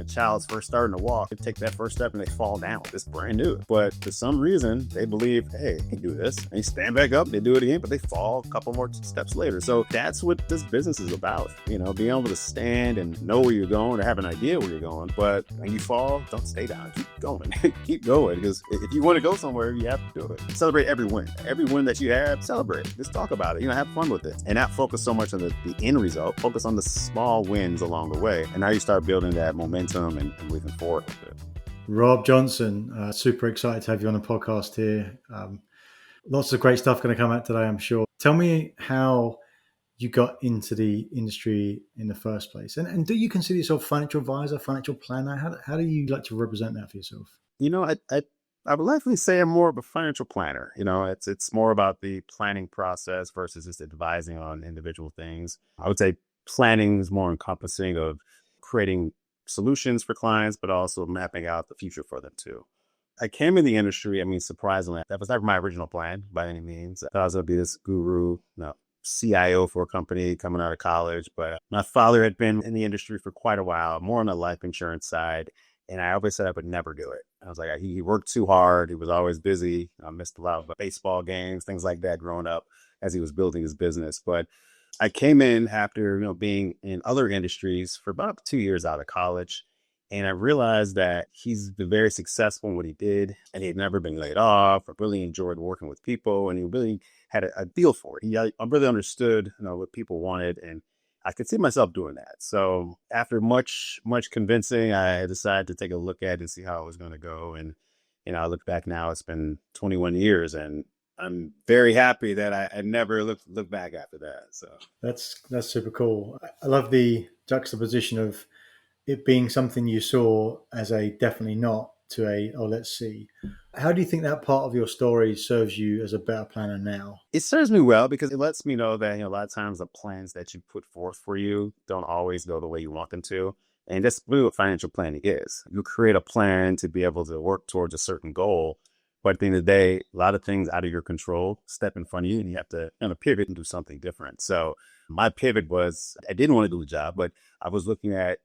child's first starting to walk, they take that first step and they fall down. It's brand new. But for some reason, they believe, hey, I can do this. And they stand back up, they do it again, but they fall a couple more steps later. So that's what this business is about. Being able to stand and know where you're going or have an idea where you're going. But when you fall, don't stay down. Keep going. Keep going. Because if you want to go somewhere, you have to do it. Celebrate every win. Every win that you have, celebrate. Just talk about it. Have fun with it. And not focus so much on the end result. Focus on the small wins along the way. And now you start building that momentum and moving forward with it. Rob Johnson, super excited to have you on the podcast here. Lots of great stuff going to come out today, I'm sure. Tell me how you got into the industry in the first place. And do you consider yourself financial advisor, financial planner? How do you like to represent that for yourself? I would likely say I'm more of a financial planner. It's more about the planning process versus just advising on individual things. I would say planning is more encompassing of creating solutions for clients, but also mapping out the future for them too. I came in the industry, surprisingly, that was never my original plan by any means. I thought I was going to be this guru, CIO for a company coming out of college. But my father had been in the industry for quite a while, more on the life insurance side. And I always said I would never do it. I was like, he worked too hard. He was always busy. I missed a lot of baseball games, things like that growing up as he was building his business. But I came in after, being in other industries for about 2 years out of college. And I realized that he's been very successful in what he did. And he had never been laid off. I really enjoyed working with people. And he really had a feel for it. I really understood, what people wanted. And I could see myself doing that. So after much convincing, I decided to take a look at it and see how it was going to go. And, I look back now, it's been 21 years and I'm very happy that I never looked back after that. So that's super cool. I love the juxtaposition of it being something you saw as a definitely not to a, oh, let's see. How do you think that part of your story serves you as a better planner now? It serves me well because it lets me know that, a lot of times the plans that you put forth for you don't always go the way you want them to. And that's really what financial planning is. You create a plan to be able to work towards a certain goal. But at the end of the day, a lot of things out of your control step in front of you and you have to pivot and do something different. So my pivot was, I didn't want to do the job, but I was looking at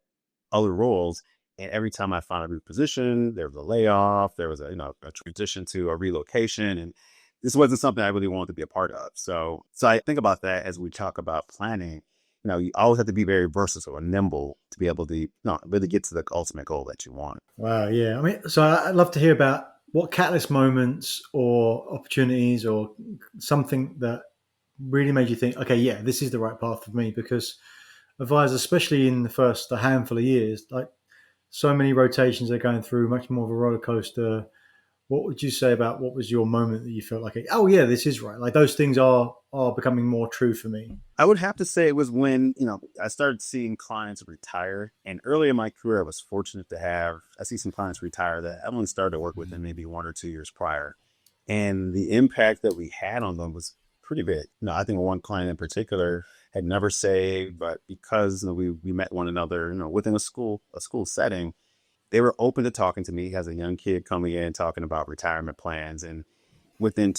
other roles. And every time I found a new position, there was a layoff, there was a transition to a relocation. And this wasn't something I really wanted to be a part of. So I think about that as we talk about planning. You always have to be very versatile and nimble to be able to really get to the ultimate goal that you want. Wow. Yeah. So I'd love to hear about what catalyst moments or opportunities or something that really made you think, okay, yeah, this is the right path for me. Because advisors, especially in the handful of years, like so many rotations they're going through, much more of a roller coaster. What would you say about what was your moment that you felt like, oh yeah, this is right? Like those things are becoming more true for me. I would have to say it was when, I started seeing clients retire. And early in my career, I was fortunate to I see some clients retire that I only started to work with them maybe 1 or 2 years prior. And the impact that we had on them was pretty big. I think one client in particular had never saved, but because we met one another, within a school setting, they were open to talking to me as a young kid coming in, talking about retirement plans. And within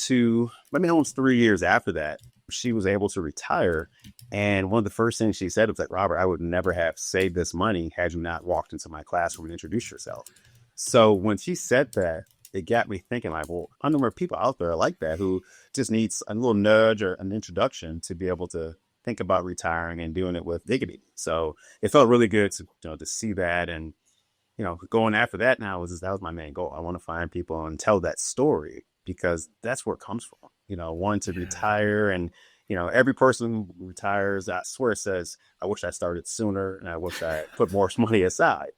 almost 3 years after that, she was able to retire. And one of the first things she said was like, Robert, I would never have saved this money had you not walked into my classroom and introduced yourself. So when she said that, it got me thinking like, well, I know there are people out there like that who just needs a little nudge or an introduction to be able to think about retiring and doing it with dignity. So it felt really good to see that. And, going after that now that was my main goal. I want to find people and tell that story because that's where it comes from. Wanting to retire and, every person who retires, I swear says, I wish I started sooner and I wish I put more money aside.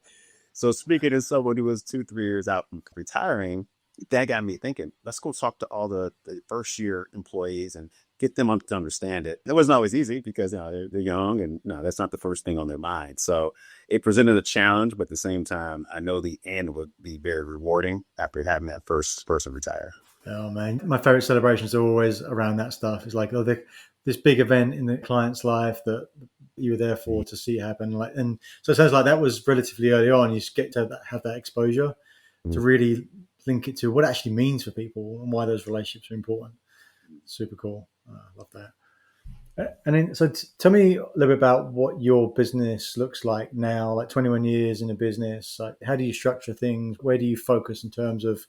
So speaking as someone who was 2-3 years out from retiring, that got me thinking, let's go talk to all the first year employees and get them to understand it. It wasn't always easy because they're young and that's not the first thing on their mind. So it presented a challenge, but at the same time, I know the end would be very rewarding after having that first person retire. Oh man, my favorite celebrations are always around that stuff. It's like, this big event in the client's life that you were there for to see happen. And so it sounds like that was relatively early on. You get to have that exposure to really link it to what it actually means for people and why those relationships are important. Super cool. Love that. And then, so tell me a little bit about what your business looks like now, like 21 years in a business. Like, how do you structure things? Where do you focus in terms of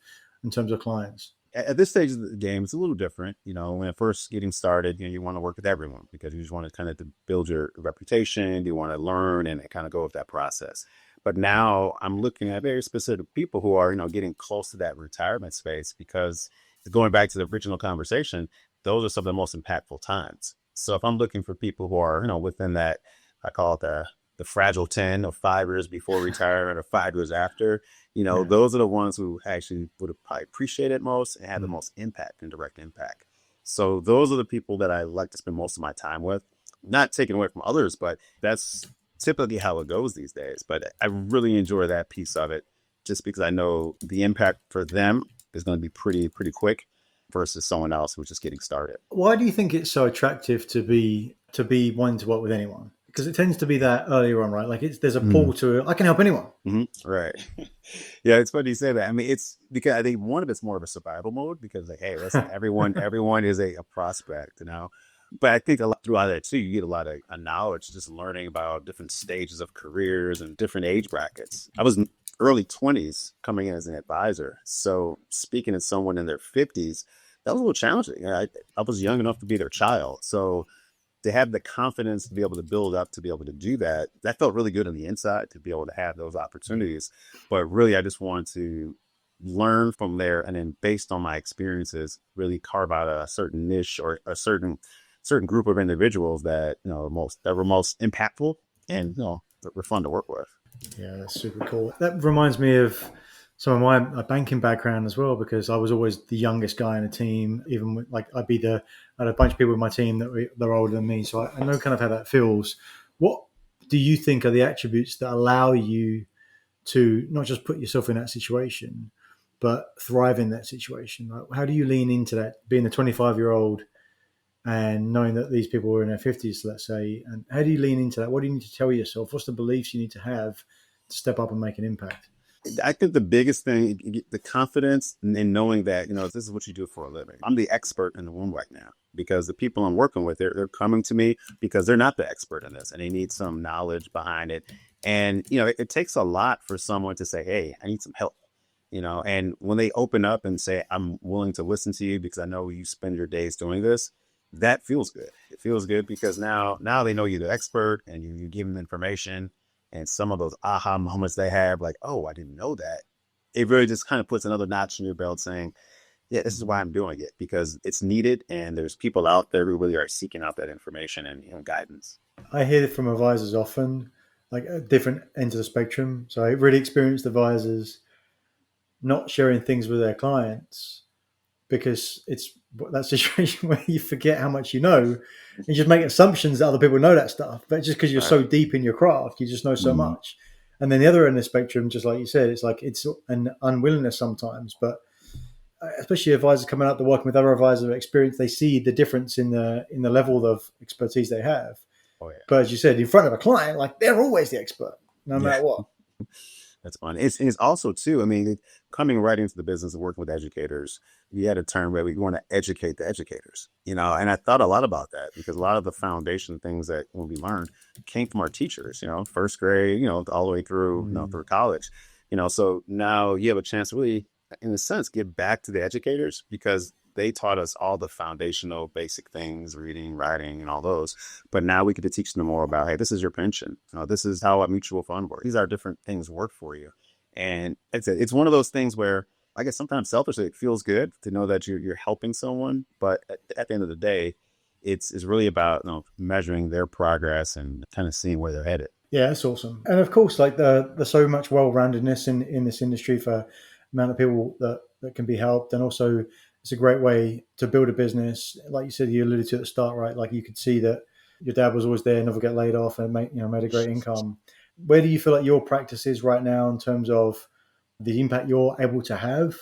clients? At this stage of the game, it's a little different. When it first getting started, you want to work with everyone because you just want to kind of to build your reputation. You want to learn and kind of go with that process. But now I'm looking at very specific people who are, getting close to that retirement space because going back to the original conversation, those are some of the most impactful times. So if I'm looking for people who are, within that, I call it the fragile 10 of 5 years before retirement or 5 years after, Yeah. those are the ones who actually would have probably appreciate it most and had the Mm. most impact and direct impact. So those are the people that I like to spend most of my time with. Not taken away from others, but that's typically how it goes these days. But I really enjoy that piece of it just because I know the impact for them is going to be pretty quick versus someone else who's just getting started. Why do you think it's so attractive to be wanting to work with anyone? Because it tends to be that earlier on, right? Like there's a pull to I can help anyone. Right. Yeah, it's funny you say that. I mean, it's because I think one of it's more of a survival mode because like, hey, listen, everyone is a prospect, But I think a lot throughout that too, you get a lot of knowledge, just learning about different stages of careers and different age brackets. I was in early 20s coming in as an advisor. So speaking to someone in their 50s, that was a little challenging. I was young enough to be their child. So to have the confidence to be able to build up to be able to do that, that felt really good on the inside to be able to have those opportunities. But really, I just wanted to learn from there and then based on my experiences, really carve out a certain niche or a certain group of individuals that, that were most impactful and, that were fun to work with. Yeah, that's super cool. That reminds me of some of my banking background as well, because I was always the youngest guy in a team. Even with, like I had a bunch of people in my team they're older than me, so I know kind of how that feels. What do you think are the attributes that allow you to not just put yourself in that situation, but thrive in that situation? Like, how do you lean into that, being a 25-year-old and knowing that these people are in their 50s, let's say, and how do you lean into that? What do you need to tell yourself? What's the beliefs you need to have to step up and make an impact? I think the biggest thing, the confidence in knowing that, this is what you do for a living. I'm the expert in the room right now because the people I'm working with, they're coming to me because they're not the expert in this and they need some knowledge behind it. And, it takes a lot for someone to say, hey, I need some help, and when they open up and say, I'm willing to listen to you because I know you spend your days doing this, that feels good. It feels good because now they know you're the expert and you give them information and some of those aha moments they have, like, oh, I didn't know that. It really just kind of puts another notch in your belt saying, yeah, this is why I'm doing it because it's needed. And there's people out there who really are seeking out that information and guidance. I hear it from advisors often, like at different ends of the spectrum. So I really experienced advisors not sharing things with their clients because it's that situation where you forget how much you know and you just make assumptions that other people know that stuff. But just because you're Right. so deep in your craft, you just know so Mm-hmm. much. And then the other end of the spectrum, just like you said, it's like it's an unwillingness sometimes, but especially advisors coming out to working with other advisors of experience, they see the difference in the level of expertise they have. Oh, yeah. But as you said, in front of a client, like they're always the expert, no Yeah. matter what. That's fun. It's also too. I mean, coming right into the business of working with educators, we had a term where we want to educate the educators. And I thought a lot about that because a lot of the foundation things that when we learned came from our teachers. First grade, all the way through, Mm. through college. So now you have a chance to really, in a sense, give back to the educators because they taught us all the foundational basic things, reading, writing, and all those. But now we get to teach them more about, hey, this is your pension. This is how a mutual fund works. These are different things work for you. And it's one of those things where I guess sometimes selfishly it feels good to know that you're helping someone, but at the end of the day, it's really about measuring their progress and kind of seeing where they're headed. Yeah, that's awesome. And of course, like there's so much well-roundedness in this industry for the amount of people that can be helped, and also it's a great way to build a business. Like you said, you alluded to at the start, right? Like you could see that your dad was always there, never get laid off, and made a great income. Where do you feel like your practice is right now in terms of the impact you're able to have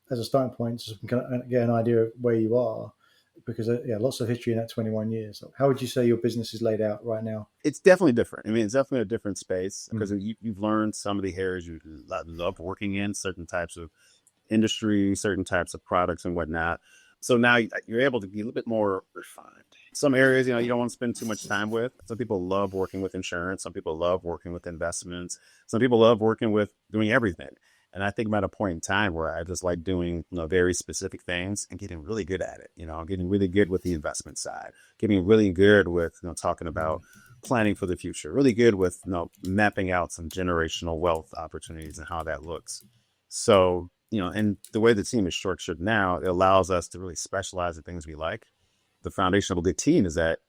as a starting point, so we can get an idea of where you are? Because yeah, lots of history in that 21 years. So how would you say your business is laid out right now? It's definitely different. I mean, it's definitely a different space because Mm. you've learned some of the areas you love working in, certain types of industry, certain types of products and whatnot. So now you're able to be a little bit more refined. Some areas, you don't want to spend too much time with. Some people love working with insurance. Some people love working with investments. Some people love working with doing everything. And I think about a point in time where I just like doing, very specific things and getting really good at it. Getting really good with the investment side, getting really good with, talking about planning for the future, really good with, mapping out some generational wealth opportunities and how that looks. So, and the way the team is structured now, it allows us to really specialize in things we like. The foundation of a good team is that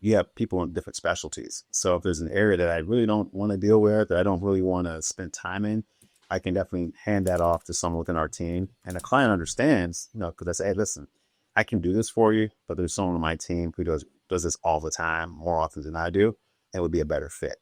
you have people in different specialties. So if there's an area that I really don't want to deal with, that I don't really want to spend time in, I can definitely hand that off to someone within our team. And the client understands, because I say, hey, listen, I can do this for you, but there's someone on my team who does this all the time, more often than I do, and would be a better fit.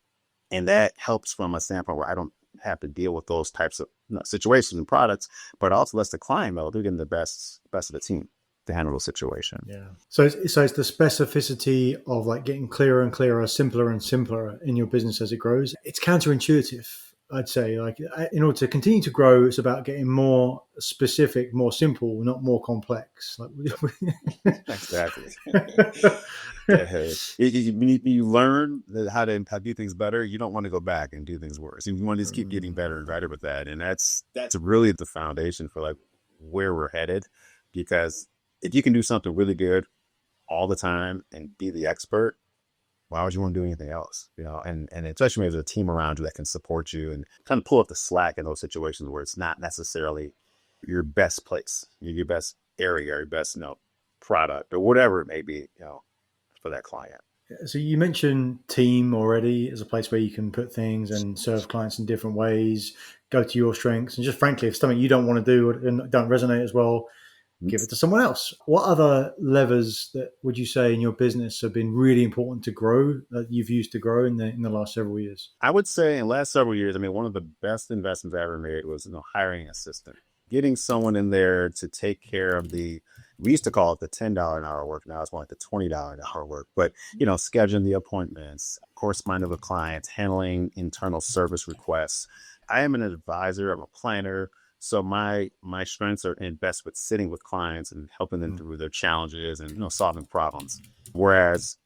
And that helps from a standpoint where I don't have to deal with those types of situations and products, but also lets the client know they're getting the best of the team to handle the situation. Yeah. So it's the specificity of like getting clearer and clearer, simpler and simpler in your business as it grows. It's counterintuitive, I'd say. Like in order to continue to grow, it's about getting more specific, more simple, not more complex. Exactly. Yeah. You learn how to do things better. You don't want to go back and do things worse. You want to just keep getting better and better with that. And that's really the foundation for like where we're headed. Because if you can do something really good all the time and be the expert, why would you want to do anything else? And especially when there's a team around you that can support you and kind of pull up the slack in those situations where it's not necessarily your best place, your best area, your best, product or whatever it may be, for that client. So you mentioned team already as a place where you can put things and serve clients in different ways, go to your strengths, and just frankly, if something you don't want to do and don't resonate as well, give it to someone else. What other levers that would you say in your business have been really important to grow that you've used to grow in the last several years? I would say in the last several years, one of the best investments I ever made was, hiring an assistant, getting someone in there to take care of we used to call it the $10 an hour work. Now it's more like the $20 an hour work, but, scheduling the appointments, corresponding with clients, handling internal service requests. I am an advisor. I'm a planner. So my strengths are in best with sitting with clients and helping them through their challenges and, solving problems. Whereas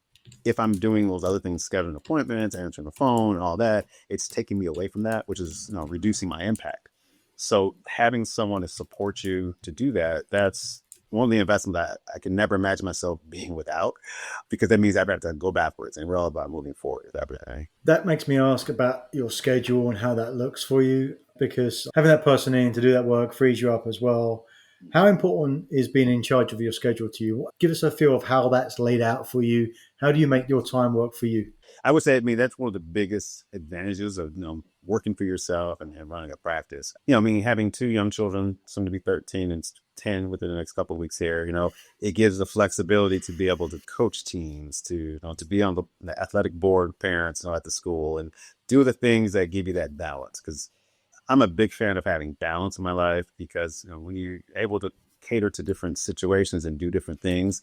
if I'm doing those other things, scheduling appointments, answering the phone and all that, it's taking me away from that, which is, reducing my impact. So having someone to support you to do that, that's one of the investments that I can never imagine myself being without, because that means I have to go backwards and real about moving forward. That makes me ask about your schedule and how that looks for you, because having that person in to do that work frees you up as well. How important is being in charge of your schedule to you? Give us a feel of how that's laid out for you. How do you make your time work for you? I would say, that's one of the biggest advantages of, working for yourself and running a practice. Having two young children, soon to be 13 and 10 within the next couple of weeks here, it gives the flexibility to be able to coach teams, to be on the athletic board, parents, at the school, and do the things that give you that balance. Because I'm a big fan of having balance in my life, because when you're able to cater to different situations and do different things,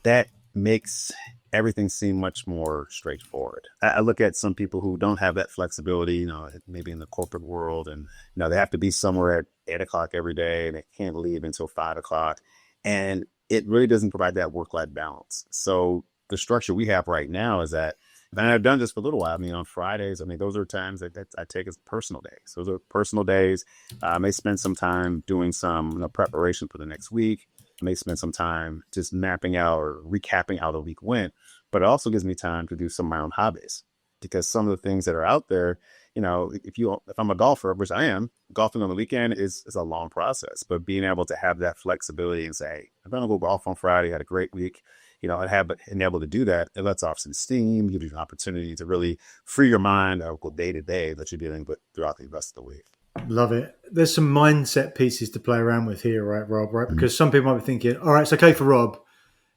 that makes everything seem much more straightforward. I look at some people who don't have that flexibility, maybe in the corporate world, and they have to be somewhere at 8 o'clock every day and they can't leave until 5 o'clock. And it really doesn't provide that work-life balance. So the structure we have right now is that, and I've done this for a little while. On Fridays, those are times that I take as personal days. Those are personal days. I may spend some time doing some preparation for the next week. I may spend some time just mapping out or recapping how the week went. But it also gives me time to do some of my own hobbies, because some of the things that are out there, if I'm a golfer, which I am, golfing on the weekend is a long process. But being able to have that flexibility and say, hey, I'm going to go golf on Friday, had a great week, and able to do that, it lets off some steam, gives you an opportunity to really free your mind or go day to day that you're dealing with throughout the rest of the week. Love it. There's some mindset pieces to play around with here, right, Rob? Right, because some people might be thinking, all right, it's okay for Rob.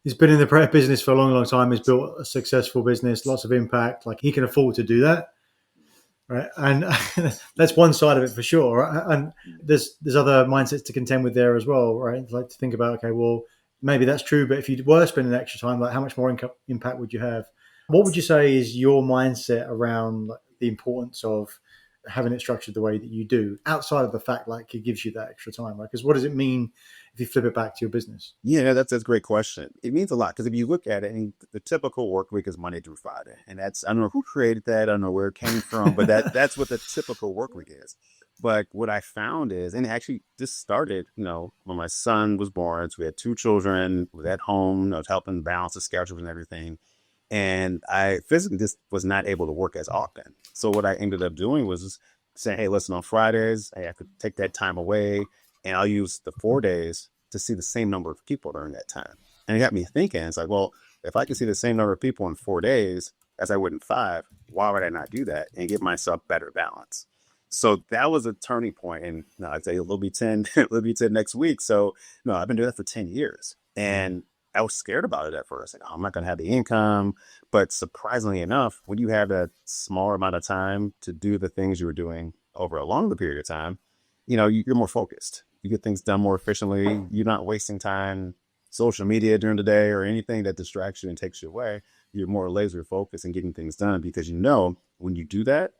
He's been in the business for a long, long time. He's built a successful business, lots of impact. Like he can afford to do that, right? And that's one side of it for sure. Right? And there's other mindsets to contend with there as well, right? Like to think about, okay, well, maybe that's true, but if you were spending extra time, like how much more impact would you have? What would you say is your mindset around like, the importance of having it structured the way that you do, outside of the fact like it gives you that extra time, right? Because what does it mean if you flip it back to your business? Yeah, that's a great question. It means a lot because if you look at it, and the typical work week is Monday through Friday, and that's I don't know who created that, I don't know where it came from, but that's what the typical work week is. But what I found is, and actually this started, when my son was born. So we had two children, was at home, I was helping balance the schedules and everything, and I physically just was not able to work as often. So what I ended up doing was just saying, hey, listen, on Fridays, I have to take that time away, and I'll use the 4 days to see the same number of people during that time. And it got me thinking, it's like, well, if I can see the same number of people in 4 days as I would in five, why would I not do that and give myself better balance? So that was a turning point. And I'd say it'll be 10, it'll be 10 next week. So no, I've been doing that for 10 years. And I was scared about it at first. Like, oh, I'm not going to have the income. But surprisingly enough, when you have that small amount of time to do the things you were doing over a longer period of time, you're more focused. You get things done more efficiently. You're not wasting time social media during the day or anything that distracts you and takes you away. You're more laser focused and getting things done because when you do that,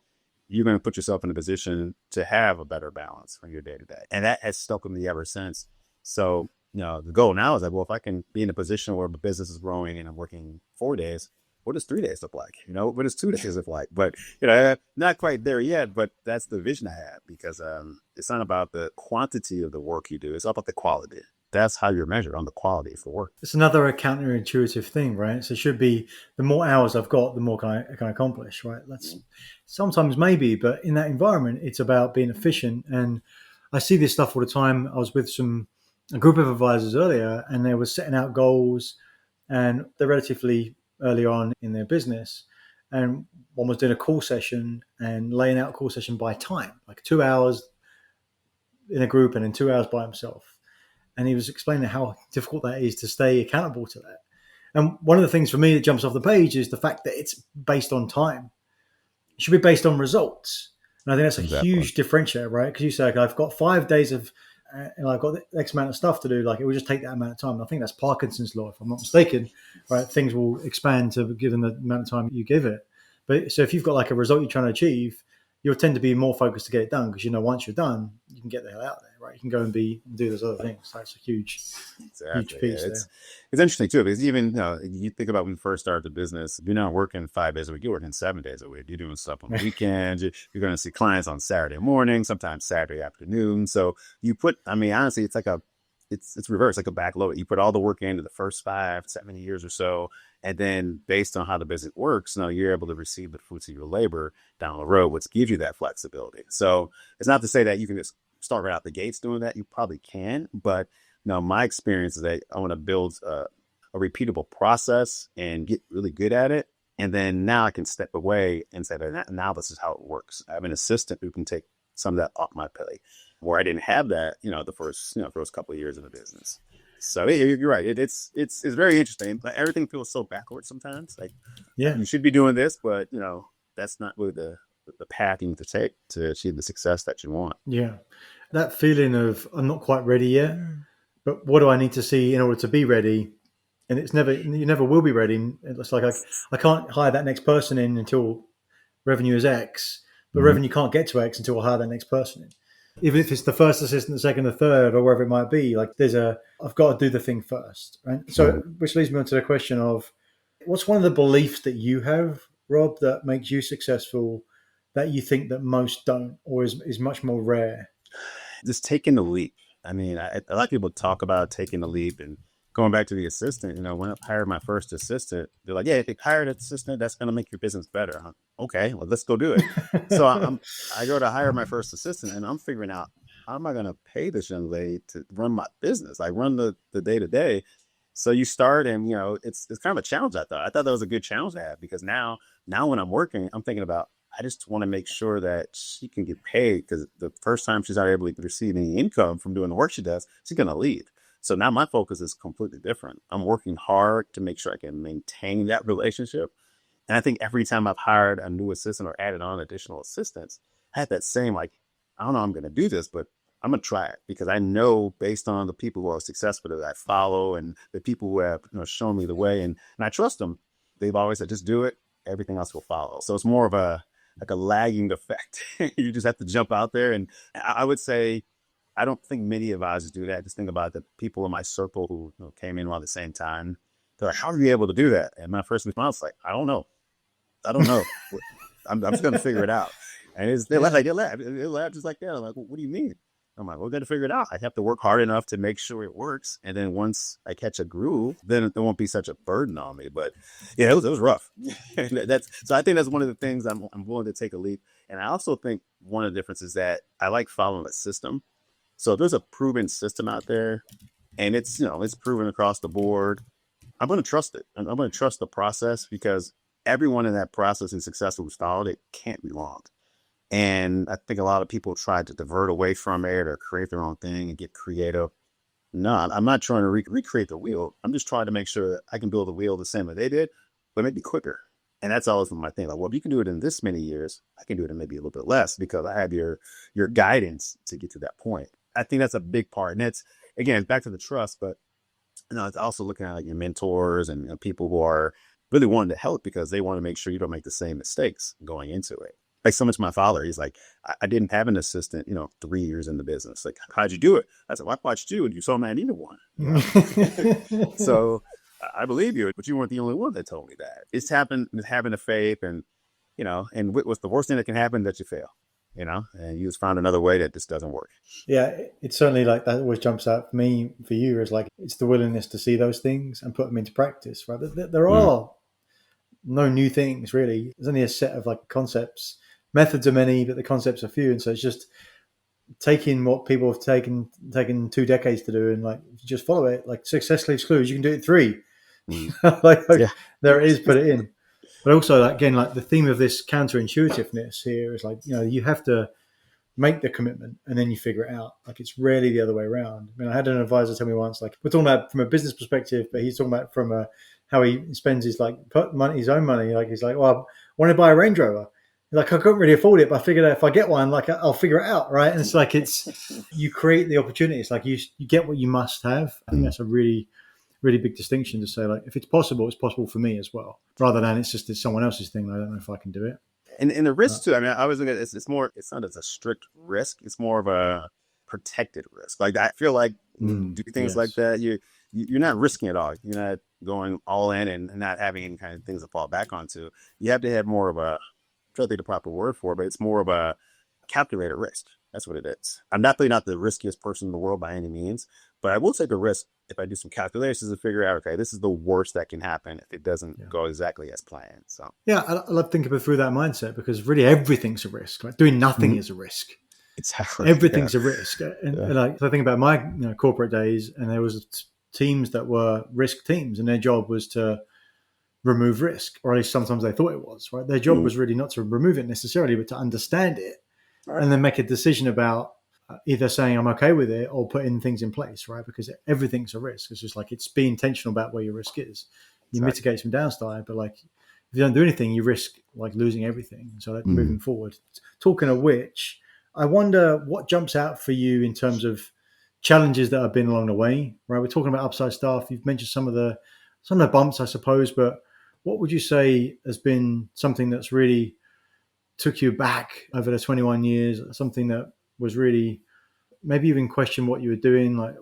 you're going to put yourself in a position to have a better balance from your day to day. And that has stuck with me ever since. So, the goal now is that, well, if I can be in a position where the business is growing and I'm working 4 days, what does 3 days look like? What does 2 days look like? But, not quite there yet, but that's the vision I have because it's not about the quantity of the work you do. It's all about the quality. That's how you're measured on the quality of the work. It's another counterintuitive thing, right? So it should be the more hours I've got, the more can I accomplish, right? That's sometimes maybe, but in that environment, it's about being efficient. And I see this stuff all the time. I was with a group of advisors earlier, and they were setting out goals, and they're relatively early on in their business. And one was doing a call session and laying out a call session by time, like 2 hours in a group and then 2 hours by himself. And he was explaining how difficult that is to stay accountable to that. And one of the things for me that jumps off the page is the fact that it's based on time. It should be based on results. And I think that's a Exactly. huge differentiator, right? Because you say, okay, I've got 5 days of, and I've got X amount of stuff to do. Like it will just take that amount of time. And I think that's Parkinson's law, if I'm not mistaken, right? Things will expand to given the amount of time you give it. But so if you've got like a result you're trying to achieve, you'll tend to be more focused to get it done because once you're done, you can get the hell out there, right? You can go and do those other things. That's a huge Exactly. Yeah, piece it's there. it's interesting too because even you think about when you first started the business, you're not working 5 days a week. You're working 7 days a week. You're doing stuff on the weekends. You're going to see clients on Saturday morning, sometimes Saturday afternoon. So you put, I mean, honestly, it's reverse, like a backload. You put all the work into the first 5, 7 years or so, and then based on how the business works, you're able to receive the fruits of your labor down the road, which gives you that flexibility. So it's not to say that you can just start right out the gates doing that. You probably can, but my experience is that I want to build a repeatable process and get really good at it. And then now I can step away and say that now this is how it works. I have an assistant who can take some of that off my plate, where I didn't have that, the first couple of years of the business. So you're right. It's very interesting. But everything feels so backwards sometimes. Like Yeah, you should be doing this, but that's not really the path you need to take to achieve the success that you want. yeah. That feeling of I'm not quite ready yet, but what do I need to see in order to be ready? And you never will be ready. It's like I can't hire that next person in until revenue is X, but Mhm. revenue can't get to X until I hire that next person in. Even if it's the first assistant, the second, the third, or wherever it might be, like I've got to do the thing first, right? So, which leads me on to the question of what's one of the beliefs that you have, Rob, that makes you successful that you think that most don't, or is much more rare? Just taking the leap. I mean, a lot of people talk about taking the leap and going back to the assistant. When I hired my first assistant, they're like, "Yeah, if you hired an assistant, that's going to make your business better." Okay, well, let's go do it. So I go to hire my first assistant, and I'm figuring out how am I going to pay this young lady to run my business, like run the day to day. So you start, and it's kind of a challenge. I thought that was a good challenge to have because now when I'm working, I'm thinking about I just want to make sure that she can get paid because the first time she's not able to receive any income from doing the work she does, she's going to leave. So now my focus is completely different. I'm working hard to make sure I can maintain that relationship. And I think every time I've hired a new assistant or added on additional assistants, I had that same like, I don't know, I'm going to do this, but I'm going to try it because I know based on the people who are successful that I follow and the people who have shown me the way and I trust them. They've always said, just do it. Everything else will follow. So it's more of a like a lagging effect. You just have to jump out there. And I would say, I don't think many advisors do that. Just think about the people in my circle who came in around the same time. They're like, how are you able to do that? And my first response was like, I don't know. I don't know. I'm just going to figure it out. And they laugh, Yeah. like, they laugh just like that. I'm like, well, what do you mean? I'm like, we're going to figure it out. I have to work hard enough to make sure it works. And then once I catch a groove, then it won't be such a burden on me. But yeah, it was rough. So I think that's one of the things I'm willing to take a leap. And I also think one of the differences is that I like following a system. So if there's a proven system out there and it's proven across the board, I'm going to trust it. I'm going to trust the process because everyone in that process is successful who's followed it can't be wrong. And I think a lot of people try to divert away from it or create their own thing and get creative. No, I'm not trying to recreate the wheel. I'm just trying to make sure that I can build the wheel the same way they did, but maybe quicker. And that's always my thing. Like, well, if you can do it in this many years, I can do it in maybe a little bit less because I have your guidance to get to that point. I think that's a big part. And it's again, it's back to the trust, but it's also looking at like your mentors and people who are really wanting to help because they want to make sure you don't make the same mistakes going into it. Like so much my father, he's like, I didn't have an assistant, 3 years in the business. Like, how'd you do it? I said, well, I watched you and you saw me I needed one. So I believe you, but you weren't the only one that told me that. It's happened with having a faith and what's the worst thing that can happen that you fail, and you just found another way that this doesn't work. Yeah, it's certainly like that always jumps out for me, for you, is like it's the willingness to see those things and put them into practice, right? There Mm, are no new things really. There's only a set of like concepts. Methods are many, but the concepts are few. And so it's just taking what people have taken 2 decades to do and like just follow it. Like success leaves clues. You can do it in three. mm. like Yeah. there it is, put it in. But also, like, again, like the theme of this counterintuitiveness here is like, you have to make the commitment and then you figure it out. Like it's rarely the other way around. I mean, I had an advisor tell me once, like we're talking about from a business perspective, but he's talking about from how he spends his like money, his own money. Like he's like, well, I want to buy a Range Rover. Like I couldn't really afford it, but I figured out if I get one, like I'll figure it out, right? And it's like you create the opportunities. Like you get what you must have. I think Mm. that's a really really big distinction to say like if it's possible for me as well, rather than it's someone else's thing. I don't know if I can do it. And the Uh, risk too. I mean, I was looking at it's more. It's not as a strict risk. It's more of a protected risk. Like I feel like when you do things like yes. that, you're not risking it all. You're not going all in and not having any kind of things to fall back onto. You have to have more of a, I'm trying to think the proper word for it, but it's more of a calculated risk. That's what it is. I'm definitely not the riskiest person in the world by any means, but I will take a risk if I do some calculations and figure out, okay, this is the worst that can happen if it doesn't Yeah. go exactly as planned. So, Yeah, I love thinking through that mindset because really everything's a risk. Like doing nothing mhm. is a risk. Exactly. Yeah. Everything's a risk. And Yeah. like so I think about my corporate days, and there was teams that were risk teams, and their job was to remove risk, or at least sometimes they thought it was. Right, their job Mm. was really not to remove it necessarily, but to understand it All right. and then make a decision about either saying I'm okay with it or putting things in place. Right, because everything's a risk. It's just like it's be intentional about where your risk is. You Exactly. mitigate some downside, but like if you don't do anything, you risk like losing everything. So like moving Mm. forward. Talking of which, I wonder what jumps out for you in terms of challenges that have been along the way. Right, we're talking about upside stuff. You've mentioned some of the bumps, I suppose, but what would you say has been something that's really took you back over the 21 years? Something that was really maybe even question what you were doing. Like,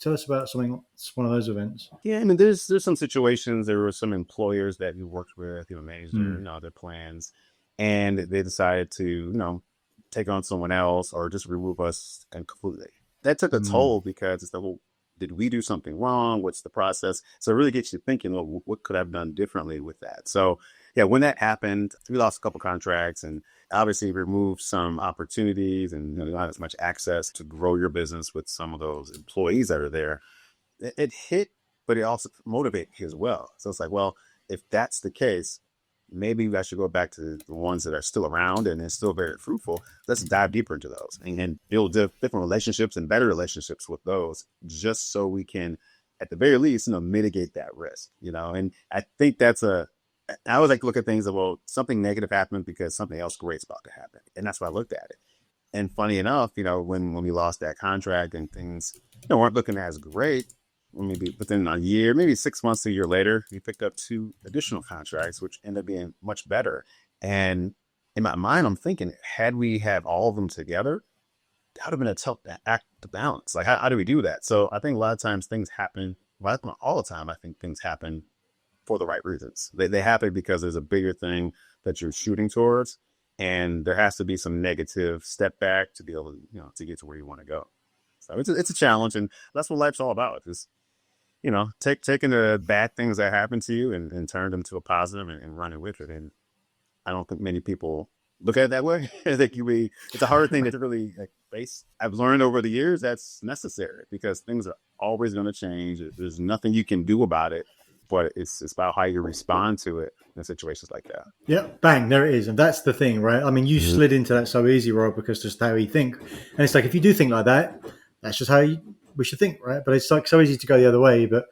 tell us about something. It's one of those events. Yeah, I mean, there's some situations. There were some employers that we worked with, managed their Mm. their plans, and they decided to take on someone else or just remove us completely. That took a Mm. toll because it's like, well, did we do something wrong? What's the process? So it really gets you thinking, well, what could I have done differently with that? So yeah, when that happened, we lost a couple contracts and obviously removed some opportunities and not as much access to grow your business with some of those employees that are there. It hit, but it also motivated me as well. So it's like, well, if that's the case, maybe I should go back to the ones that are still around and they're still very fruitful. Let's dive deeper into those and build different relationships and better relationships with those, just so we can, at the very least, mitigate that risk. And I think I always like to look at things that, well, something negative happened because something else great's about to happen, and that's why I looked at it. And funny enough, when we lost that contract and things weren't looking as great, maybe within a year, maybe 6 months to a year later, we picked up two additional contracts, which ended up being much better. And in my mind, I'm thinking, had we have all of them together, that would have been a tough act to balance. Like, how do we do that? So I think a lot of times things happen, well, not all the time, I think things happen for the right reasons. They happen because there's a bigger thing that you're shooting towards. And there has to be some negative step back to be able to, to get to where you want to go. So it's a challenge. And that's what life's all about. Just, taking the bad things that happen to you and turn them to a positive and running with it. And I don't think many people look at it that way. I think it's a hard thing to really like, face. I've learned over the years that's necessary because things are always going to change. There's nothing you can do about it, but it's about how you respond to it in situations like that. Yeah, bang, there it is. And that's the thing, right? I mean, you Mm-hmm. slid into that so easy, Rob, because just how you think. And it's like, if you do think like that, that's just how we should think, right? But it's like so easy to go the other way. But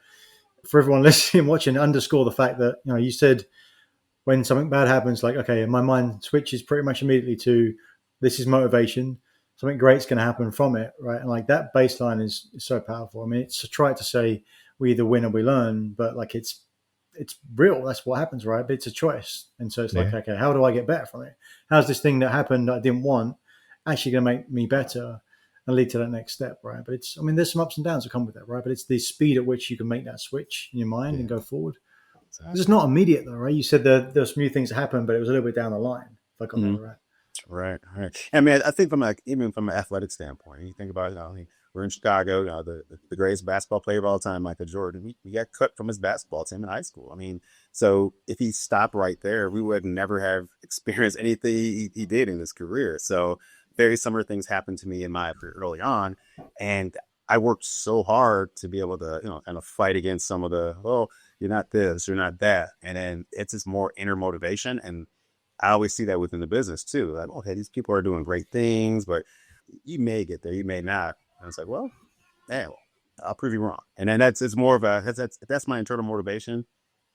for everyone listening, watching, underscore the fact that, you said when something bad happens, like, okay, my mind switches pretty much immediately to this is motivation. Something great's going to happen from it, right? And like that baseline is so powerful. I mean, it's trite to say we either win or we learn, but like it's real. That's what happens, right? But it's a choice. And so it's like, Yeah. okay, how do I get better from it? How's this thing that happened that I didn't want actually going to make me better and lead to that next step, right? But I mean, there's some ups and downs that come with that, right? But it's the speed at which you can make that switch in your mind Yeah. and go forward. Because it's Exactly. not immediate though, right? You said there's new things that happen, but it was a little bit down the line. If I got that Mm-hmm. right. Right, right. I mean, I think from even from an athletic standpoint, you think about it. I mean, we're in Chicago. The greatest basketball player of all time, Michael Jordan. We got cut from his basketball team in high school. I mean, so if he stopped right there, we would never have experienced anything he did in his career. So very similar things happened to me in my career early on, and I worked so hard to be able to kind of fight against some of the you're not this, you're not that, and then it's just more inner motivation and I always see that within the business too. Like, okay, these people are doing great things, but you may get there, you may not. And it's like, well, yeah, well, I'll prove you wrong. And then it's more of a that's my internal motivation.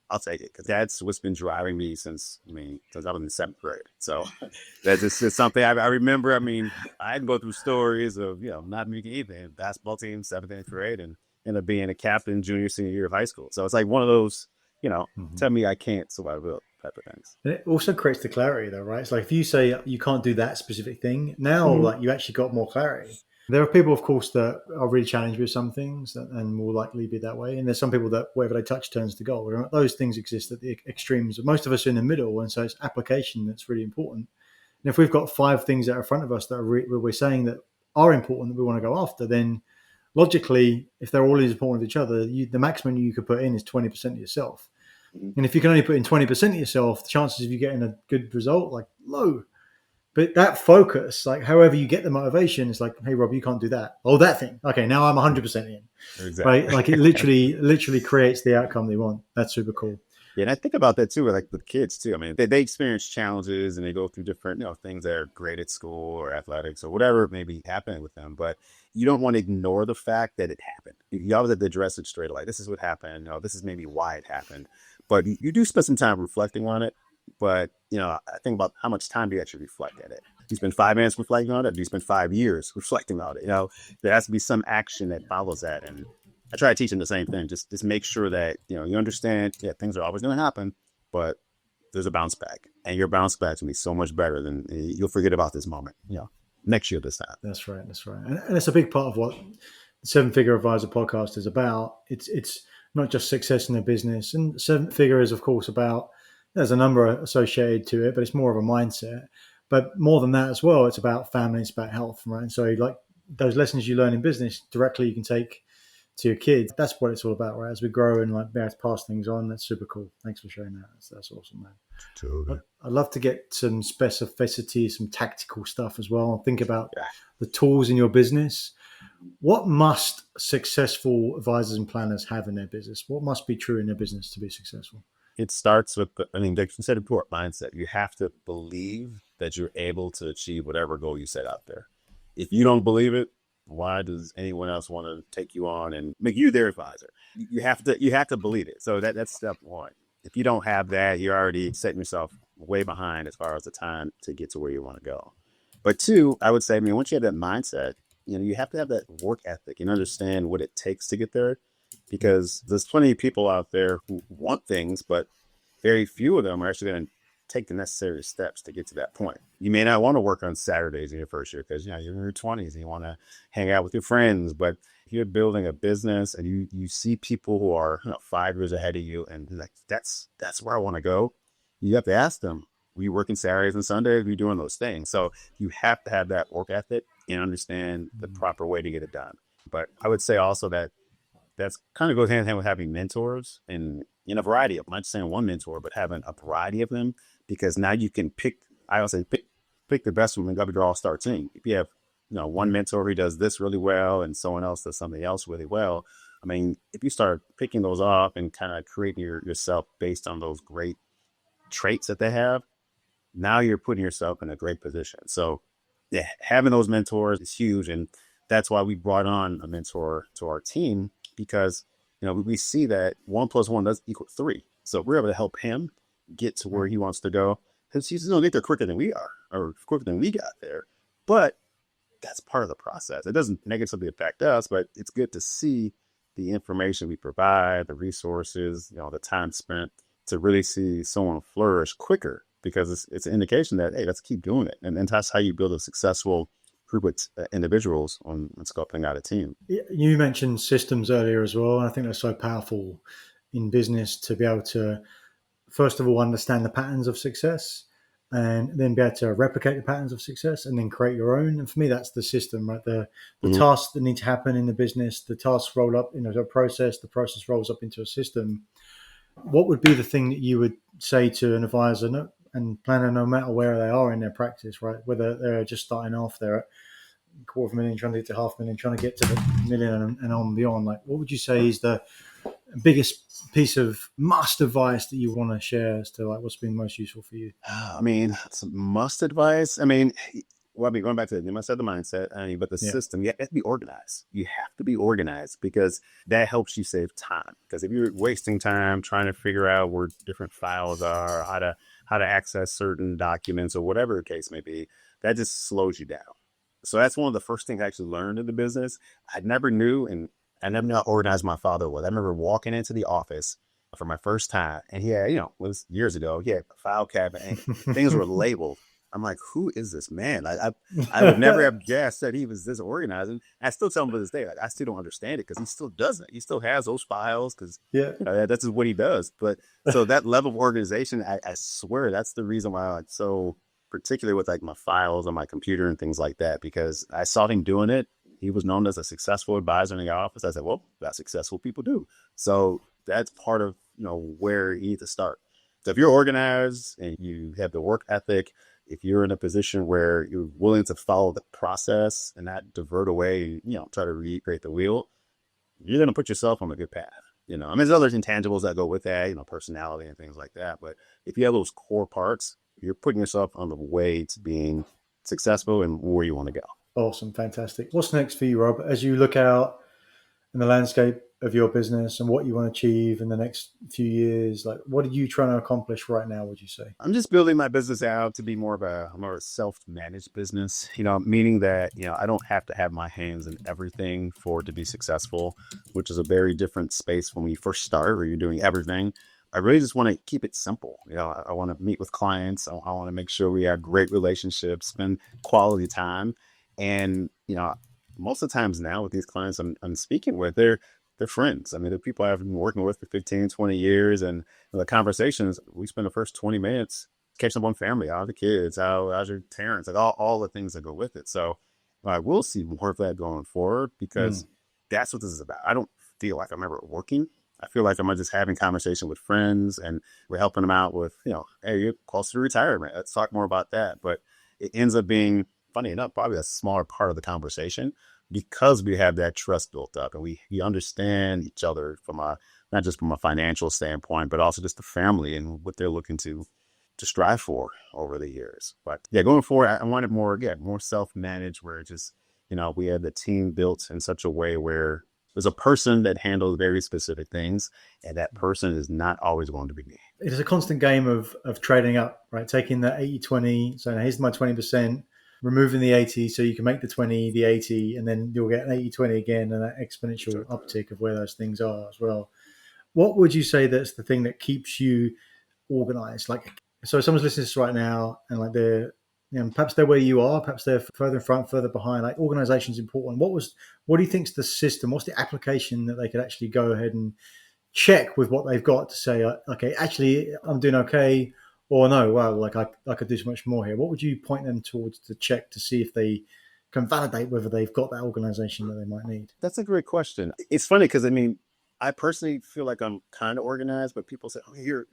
I'll take it because that's what's been driving me since I was in seventh grade. So that's just it's something I remember. I mean, I can go through stories of not making anything, basketball team, seventh, eighth grade, and end up being a captain junior, senior year of high school. So it's like one of those, Mm-hmm. tell me I can't, so I will type of things. And it also creates the clarity, though, right? It's like if you say you can't do that specific thing, now Mm-hmm. like you actually got more clarity. There are people, of course, that are really challenged with some things and will likely be that way. And there's some people that whatever they touch turns to gold. Those things exist at the extremes. Most of us are in the middle, and so it's application that's really important. And if we've got five things that are in front of us that we're saying that are important that we want to go after, then logically, if they're all as important as each other, the maximum you could put in is 20% of yourself. And if you can only put in 20% of yourself, the chances of you getting a good result, like low. But that focus, like however you get the motivation, is like, hey Rob, you can't do that. Oh, that thing. Okay, now I'm 100% in. Right? Exactly. Like it literally creates the outcome they want. That's super cool. Yeah, and I think about that too, like with kids too. I mean, they experience challenges and they go through different, things that are great at school or athletics or whatever may be happening with them. But you don't want to ignore the fact that it happened. You always have to address it straight away. This is what happened. This is maybe why it happened. But you do spend some time reflecting on it. But I think about how much time do you actually reflect at it? Do you spend 5 minutes reflecting on it? Or do you spend 5 years reflecting on it? There has to be some action that follows that. And I try to teach them the same thing. Just make sure that you understand. Yeah, things are always going to happen, but there's a bounce back, and your bounce back will be so much better than you'll forget about this moment. Next year this time. That's right. That's right. And it's a big part of what the Seven Figure Advisor podcast is about. It's not just success in the business, and Seven Figure is of course about. There's a number associated to it, but it's more of a mindset. But more than that as well, it's about family, it's about health, right? And so like those lessons you learn in business directly, you can take to your kids. That's what it's all about, right? As we grow and like be able to pass things on, that's super cool. Thanks for sharing that. That's awesome, man. Totally. I'd love to get some specificity, some tactical stuff as well. Think about Yeah. the tools in your business. What must successful advisors and planners have in their business? What must be true in their business to be successful? It starts with, like you said before, mindset. You have to believe that you're able to achieve whatever goal you set out there. If you don't believe it, why does anyone else want to take you on and make you their advisor? You have to believe it. So that's step one. If you don't have that, you're already setting yourself way behind as far as the time to get to where you want to go. But two, I would say, once you have that mindset, you have to have that work ethic and understand what it takes to get there because there's plenty of people out there who want things, but very few of them are actually going to take the necessary steps to get to that point. You may not want to work on Saturdays in your first year because you're in your 20s and you want to hang out with your friends. But if you're building a business and you see people who are 5 years ahead of you and like that's where I want to go, you have to ask them, were you working Saturdays and Sundays? Were you doing those things? So you have to have that work ethic and understand the proper way to get it done. But I would say also that that's kind of goes hand in hand with having mentors and in a variety of them. I'm not just saying one mentor, but having a variety of them because now you can pick. I always say pick the best one and go to your all star team. If you have one mentor who does this really well and someone else does something else really well, I mean, if you start picking those off and kind of creating yourself based on those great traits that they have, now you're putting yourself in a great position. So yeah, having those mentors is huge. And that's why we brought on a mentor to our team because, we see that 1 + 1 does equal 3. So we're able to help him get to where he wants to go because he's going to get there quicker than we are or quicker than we got there. But that's part of the process. It doesn't negatively affect us, but it's good to see the information we provide, the resources, the time spent to really see someone flourish quicker because it's an indication that, hey, let's keep doing it. And that's how you build a successful group of individuals on sculpting out a team. You mentioned systems earlier as well, and I think that's so powerful in business to be able to, first of all, understand the patterns of success and then be able to replicate the patterns of success and then create your own. And for me, that's the system, right? The Mm-hmm. tasks that need to happen in the business, the tasks roll up into a process, the process rolls up into a system. What would be the thing that you would say to an advisor and planner, no matter where they are in their practice, right? Whether they're just starting off, they're at 250,000 trying to get to 500,000, trying to get to the million and on beyond. Like, what would you say is the biggest piece of must advice that you want to share as to like what's been most useful for you? I mean, it's a must advice. I mean, going back to you must have the mindset, but the Yeah. system, you have to be organized. You have to be organized because that helps you save time. Because if you're wasting time trying to figure out where different files are, how to access certain documents or whatever the case may be, that just slows you down. So that's one of the first things I actually learned in the business. I never knew, and I never knew how organized my father was. I remember walking into the office for my first time, and he had, it was years ago. He had a file cabinet, and things were labeled. I'm like, who is this man? I would never have guessed that he was this organized. And I still tell him to this day, like, I still don't understand it because he still doesn't. He still has those files because Yeah. that's just what he does. But so that level of organization, I swear that's the reason why I'm so particular with like my files on my computer and things like that, because I saw him doing it. He was known as a successful advisor in the office. I said, well, that's successful people do. So that's part of, where you need to start. So if you're organized and you have the work ethic, if you're in a position where you're willing to follow the process and not divert away, try to recreate the wheel, you're going to put yourself on a good path. There's other intangibles that go with that, personality and things like that. But if you have those core parts, you're putting yourself on the way to being successful and where you want to go. Awesome. Fantastic. What's next for you, Rob, as you look out in the landscape of your business and what you want to achieve in the next few years? Like, what are you trying to accomplish right now, would you say? I'm just building my business out to be more of a self-managed business, meaning that, I don't have to have my hands in everything for it to be successful, which is a very different space when we first start where you're doing everything. I really just want to keep it simple. I want to meet with clients. I want to make sure we have great relationships, spend quality time. And, most of the times now with these clients I'm speaking with, they're friends. I mean, they're people I've been working with for 15, 20 years. And the conversations, we spend the first 20 minutes catching up on family, how are the kids, how's your parents, like all the things that go with it. So I will see more of that going forward because Mm. that's what this is about. I don't feel like I'm ever working. I feel like I'm just having conversation with friends and we're helping them out with, hey, you're close to retirement. Let's talk more about that. But it ends up being, funny enough, probably a smaller part of the conversation because we have that trust built up and we understand each other from not just from a financial standpoint, but also just the family and what they're looking to strive for over the years. But yeah, going forward, I want it more self-managed where it just, we have the team built in such a way where there's a person that handles very specific things and that person is not always going to be me. It is a constant game of trading up, right? Taking the 80-20, so here's my 20%, removing the 80 so you can make the 20, the 80, and then you'll get an 80-20 again and that exponential Sure. uptick of where those things are as well. What would you say that's the thing that keeps you organized? Like, So if someone's listening to this right now and like they're, perhaps they're where you are, perhaps they're further in front, further behind. Like organization is important. What do you think's the system? What's the application that they could actually go ahead and check with what they've got to say, okay, actually I'm doing okay, or no, wow, like I could do so much more here. What would you point them towards to check to see if they can validate whether they've got that organization that they might need? That's a great question. It's funny because I mean, I personally feel like I'm kind of organized, but people say, "Oh, you're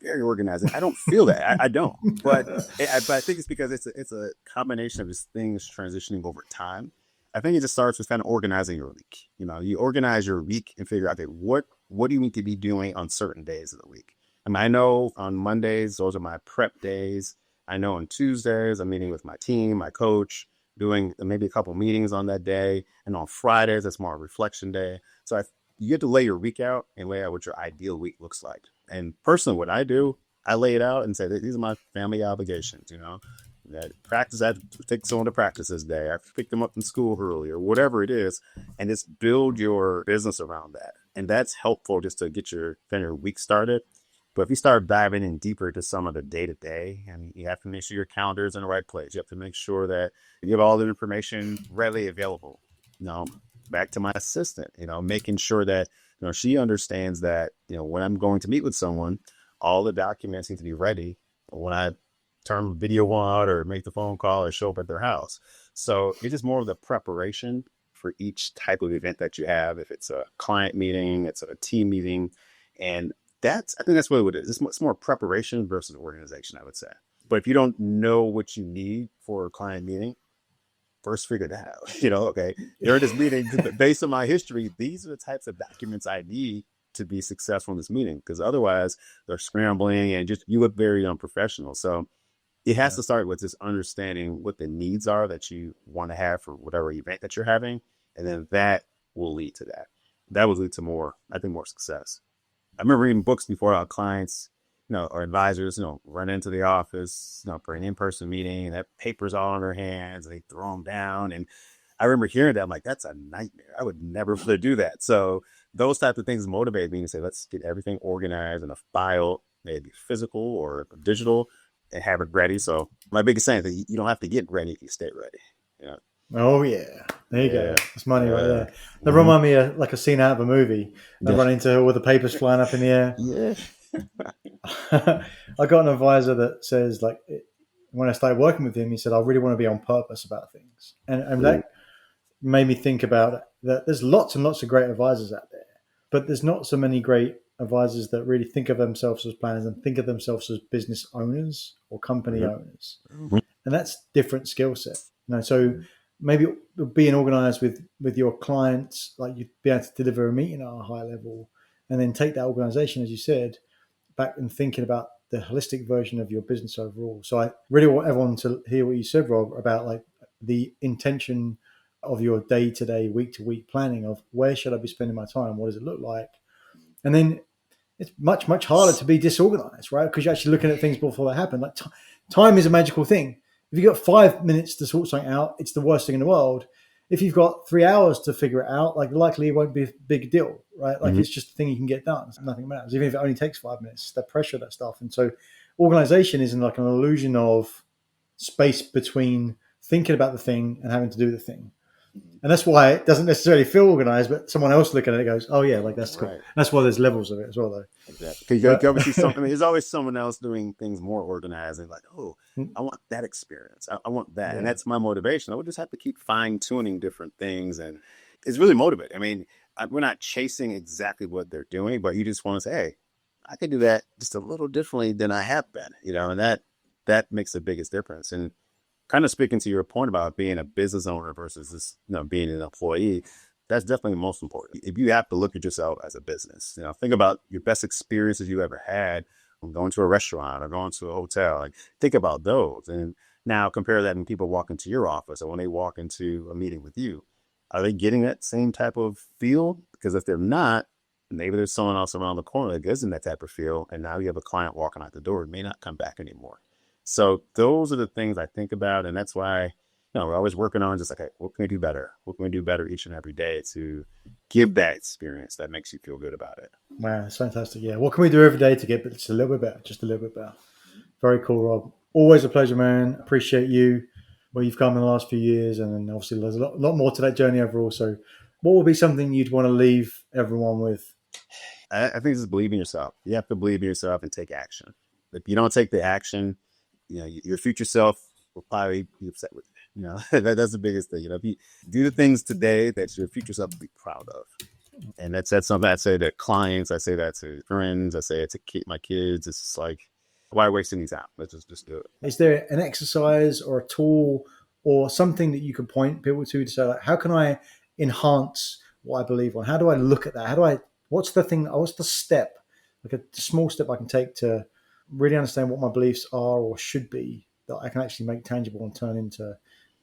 very organized." And I don't feel that. I don't. But I think it's because it's a combination of just things transitioning over time. I think it just starts with kind of organizing your week. You organize your week and figure out, okay, what do you need to be doing on certain days of the week. I mean, I know on Mondays those are my prep days. I know on Tuesdays I'm meeting with my team, my coach, doing maybe a couple meetings on that day. And on Fridays, it's more a reflection day. So you get to lay your week out and lay out what your ideal week looks like. And personally, what I do, I lay it out and say, these are my family obligations, that practice, I have to take someone to practice this day. I have to pick them up from school early or whatever it is. And just build your business around that. And that's helpful just to get your week started. But if you start diving in deeper to some of the day to day, I mean, you have to make sure your calendar is in the right place. You have to make sure that you have all the information readily available. Back to my assistant, making sure that, she understands that, when I'm going to meet with someone, all the documents need to be ready when I turn the video on or make the phone call or show up at their house. So it's just more of the preparation for each type of event that you have. If it's a client meeting, it's a team meeting. And I think that's really what it is. It's more preparation versus organization, I would say. But if you don't know what you need for a client meeting, first figure that out. Okay, during this meeting, based on my history, these are the types of documents I need to be successful in this meeting. Because otherwise, they're scrambling and just you look very unprofessional. So it has to start with just understanding what the needs are that you want to have for whatever event that you're having, and then that will lead to that. That will lead to more, I think, more success. I remember reading books before our clients, or advisors, run into the office, for an in-person meeting, and that paper's all in their hands, and they throw them down. And I remember hearing that. I'm like, that's a nightmare. I would never be able to do that. So those types of things motivate me to say, let's get everything organized in a file, maybe physical or digital, and have it ready. So my biggest saying is that you don't have to get ready if you stay ready. Oh yeah, there you go. That's money right there. That Mm-hmm. remind me of like a scene out of a movie. I run into her with the papers flying up in the air. Yeah. I got an advisor that says like when I started working with him, he said I really want to be on purpose about things, and that made me think about that. There's lots and lots of great advisors out there, but there's not so many great advisors that really think of themselves as planners and think of themselves as business owners or company owners, and that's different skill set. So maybe being organized with your clients, like you'd be able to deliver a meeting at a high level, and then take that organization, as you said, back and thinking about the holistic version of your business overall. So I really want everyone to hear what you said, Rob, about like the intention of your day-to-day, week-to-week planning of where should I be spending my time? What does it look like? And then it's much, much harder to be disorganized, right? Because you're actually looking at things before they happen. Like time is a magical thing. If you've got 5 minutes to sort something out, it's the worst thing in the world. If you've got 3 hours to figure it out, like likely it won't be a big deal, right? Like it's just a thing you can get done. Nothing matters. Even if it only takes 5 minutes, the pressure of that stuff. And so organization is like an illusion of space between thinking about the thing and having to do the thing. And that's why it doesn't necessarily feel organized, but someone else looking at it goes, oh yeah, like that's cool. Right. That's why there's levels of it as well, though. Exactly. Because you obviously something. I mean, there's always someone else doing things more organized, and like, oh, I want that experience. I want that, and that's my motivation. I would just have to keep fine tuning different things, and it's really motivating. I mean, we're not chasing exactly what they're doing, but you just want to say, hey, I can do that just a little differently than I have been, and that makes the biggest difference. And kind of speaking to your point about being a business owner versus just, being an employee, that's definitely the most important. If you have to look at yourself as a business, think about your best experiences you ever had going to a restaurant or going to a hotel. Like, think about those. And now compare that when people walk into your office or when they walk into a meeting with you. Are they getting that same type of feel? Because if they're not, maybe there's someone else around the corner that gives them that type of feel. And now you have a client walking out the door who may not come back anymore. So those are the things I think about. And that's why, we're always working on just like, hey, what can we do better? What can we do better each and every day to give that experience that makes you feel good about it? Wow, that's fantastic. Yeah. What can we do every day to get just a little bit better? Just a little bit better. Very cool, Rob. Always a pleasure, man. Appreciate you, where you've come in the last few years, and then obviously there's a lot more to that journey overall. So, what would be something you'd want to leave everyone with? I think just believe in yourself. You have to believe in yourself and take action. If you don't take the action, your future self will probably be upset with you. That's the biggest thing. If you do the things today that your future self will be proud of, and that's something I say to clients, I say that to friends, I say it to my kids. It's just like, why waste any time? Let's just do it. Is there an exercise or a tool or something that you could point people to say, like, how can I enhance what I believe on? How do I look at that? What's the thing, what's the step, like a small step I can take to really understand what my beliefs are or should be that I can actually make tangible and turn into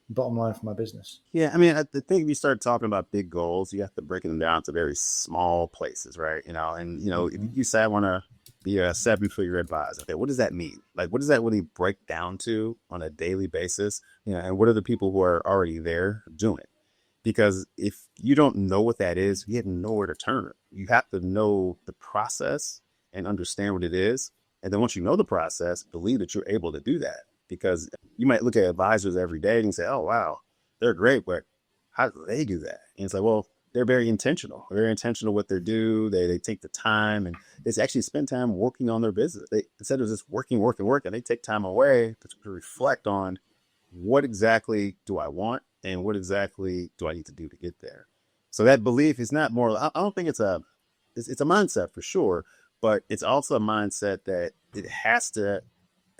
bottom line for my business? Yeah, I mean, I think if you start talking about big goals, you have to break them down to very small places, right? And if Mm-hmm. you say I want to be a 7-figure advisor, okay, what does that mean? Like, what does that really break down to on a daily basis? And what are the people who are already there doing it? Because if you don't know what that is, you have nowhere to turn it. You have to know the process and understand what it is. And then once you know the process, believe that you're able to do that. Because you might look at advisors every day and say, oh, wow, they're great, but how do they do that? And it's like, well, they're very intentional. They're very intentional what they do. They take the time and they actually spend time working on their business. They, instead of just working, they take time away to reflect on what exactly do I want and what exactly do I need to do to get there. So that belief is not more. I don't think it's a mindset for sure, but it's also a mindset that it has to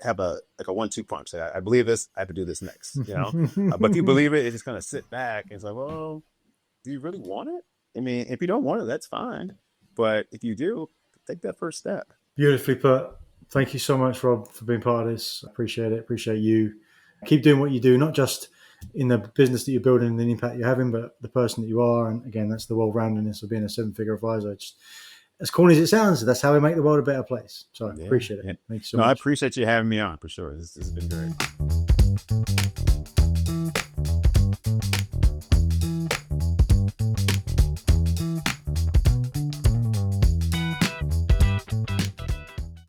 have a 1-2 punch. I believe this, I have to do this next. But if you believe it, it's just kind of sit back and it's like, well, do you really want it? I mean, if you don't want it, that's fine. But if you do, take that first step. Beautifully put. Thank you so much, Rob, for being part of this. Appreciate it. Appreciate you. Keep doing what you do, not just in the business that you're building and the impact you're having, but the person that you are. And again, that's the well-roundedness of being a 7-figure advisor. Just as corny as it sounds, that's how we make the world a better place. So Yeah. appreciate it. Yeah. Thank you so No, I much. appreciate you having me on for sure. This has been great.